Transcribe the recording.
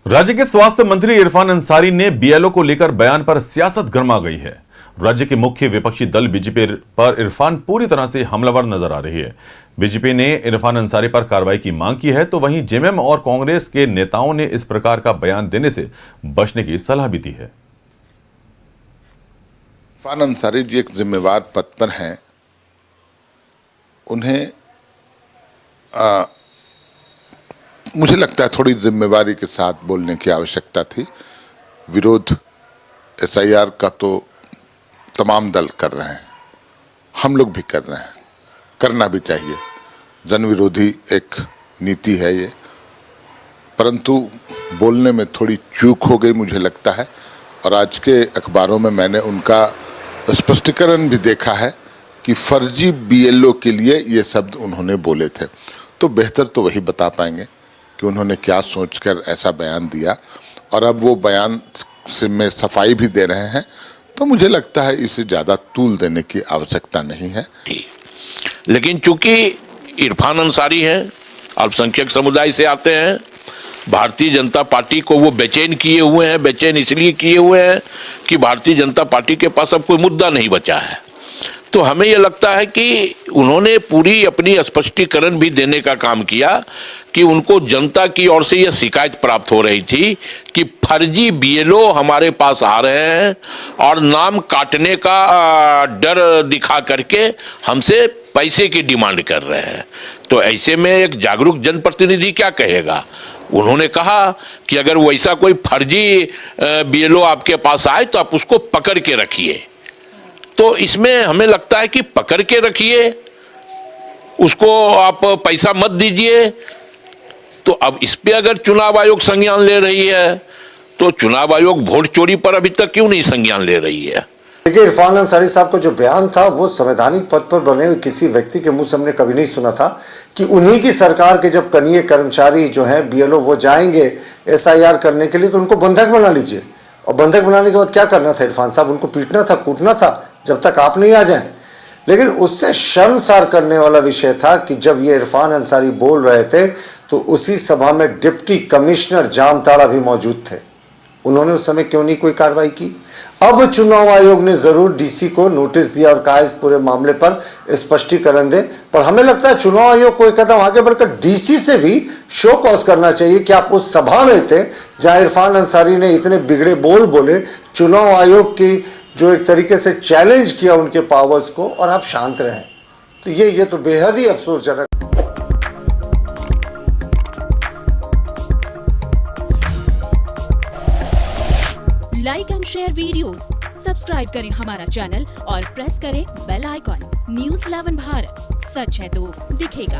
राज्य के स्वास्थ्य मंत्री इरफान अंसारी ने बीएलओ को लेकर बयान पर सियासत गर्मा गई है। राज्य के मुख्य विपक्षी दल बीजेपी पर इरफान पूरी तरह से हमलावर नजर आ रही है। बीजेपी ने इरफान अंसारी पर कार्रवाई की मांग की है, तो वहीं जेएमएम और कांग्रेस के नेताओं ने इस प्रकार का बयान देने से बचने की सलाह भी दी है। इरफान अंसारी जी एक जिम्मेवार पद पर हैं, उन्हें मुझे लगता है थोड़ी जिम्मेवारी के साथ बोलने की आवश्यकता थी। विरोध एसआईआर का तो तमाम दल कर रहे हैं, हम लोग भी कर रहे हैं, करना भी चाहिए। जन विरोधी एक नीति है ये, परंतु बोलने में थोड़ी चूक हो गई मुझे लगता है। और आज के अखबारों में मैंने उनका स्पष्टीकरण भी देखा है कि फर्जी बीएलओ के लिए ये शब्द उन्होंने बोले थे। तो बेहतर तो वही बता पाएंगे कि उन्होंने क्या सोचकर ऐसा बयान दिया, और अब वो बयान से में सफाई भी दे रहे हैं। तो मुझे लगता है इसे ज़्यादा तूल देने की आवश्यकता नहीं है। लेकिन चूंकि इरफान अंसारी हैं, अल्पसंख्यक समुदाय से आते हैं, भारतीय जनता पार्टी को वो बेचैन किए हुए हैं। बेचैन इसलिए किए हुए हैं कि भारतीय जनता पार्टी के पास अब कोई मुद्दा नहीं बचा है। तो हमें ये लगता है कि उन्होंने पूरी अपनी स्पष्टीकरण भी देने का काम किया कि उनको जनता की ओर से यह शिकायत प्राप्त हो रही थी कि फर्जी बीएलओ हमारे पास आ रहे हैं और नाम काटने का डर दिखा करके हमसे पैसे की डिमांड कर रहे हैं। तो ऐसे में एक जागरूक जनप्रतिनिधि क्या कहेगा? उन्होंने कहा कि अगर वैसा कोई फर्जी बीएलओ आपके पास आए तो आप उसको पकड़ के रखिए। तो इसमें हमें लगता है कि पकड़ के रखिए, उसको आप पैसा मत दीजिए। तो अब इस पे अगर चुनाव आयोग संज्ञान ले रही है तो चुनाव आयोग वोट चोरी पर अभी तक क्यों नहीं संज्ञान ले रही है? देखिए, इरफान अंसारी साहब का जो बयान था वो संवैधानिक पद पर बने हुए किसी व्यक्ति के मुंह से हमने कभी नहीं सुना था कि उन्हीं की सरकार के जब कनीय कर्मचारी जो हैं बीएलओ वो जाएंगे एसआईआर करने के लिए तो उनको बंधक बना लीजिए। और बंधक बनाने के बाद क्या करना था इरफान साहब? उनको पीटना था, कूटना था जब तक आप नहीं आ जाएं। लेकिन उससे शर्मसार करने वाला विषय था कि जब ये इरफान अंसारी बोल रहे थे तो उसी सभा में डिप्टी कमिश्नर जामताड़ा भी मौजूद थे। उन्होंने उस समय क्यों नहीं कोई कार्रवाई की? अब चुनाव आयोग ने जरूर डीसी को नोटिस दिया और कहा इस पूरे मामले पर स्पष्टीकरण दे। पर हमें लगता है चुनाव आयोग को एक कदम आगे बढ़कर डीसी से भी शो कॉज करना चाहिए कि आप उस सभा में थे जहां इरफान अंसारी ने इतने बिगड़े बोल बोले, चुनाव आयोग की जो एक तरीके से चैलेंज किया उनके पावर्स को, और आप शांत रहें। तो ये तो बेहद ही अफसोसजनक। Like and share videos, subscribe करें हमारा चैनल और प्रेस करें बेल आइकॉन। न्यूज़ 11 भारत, सच है तो दिखेगा।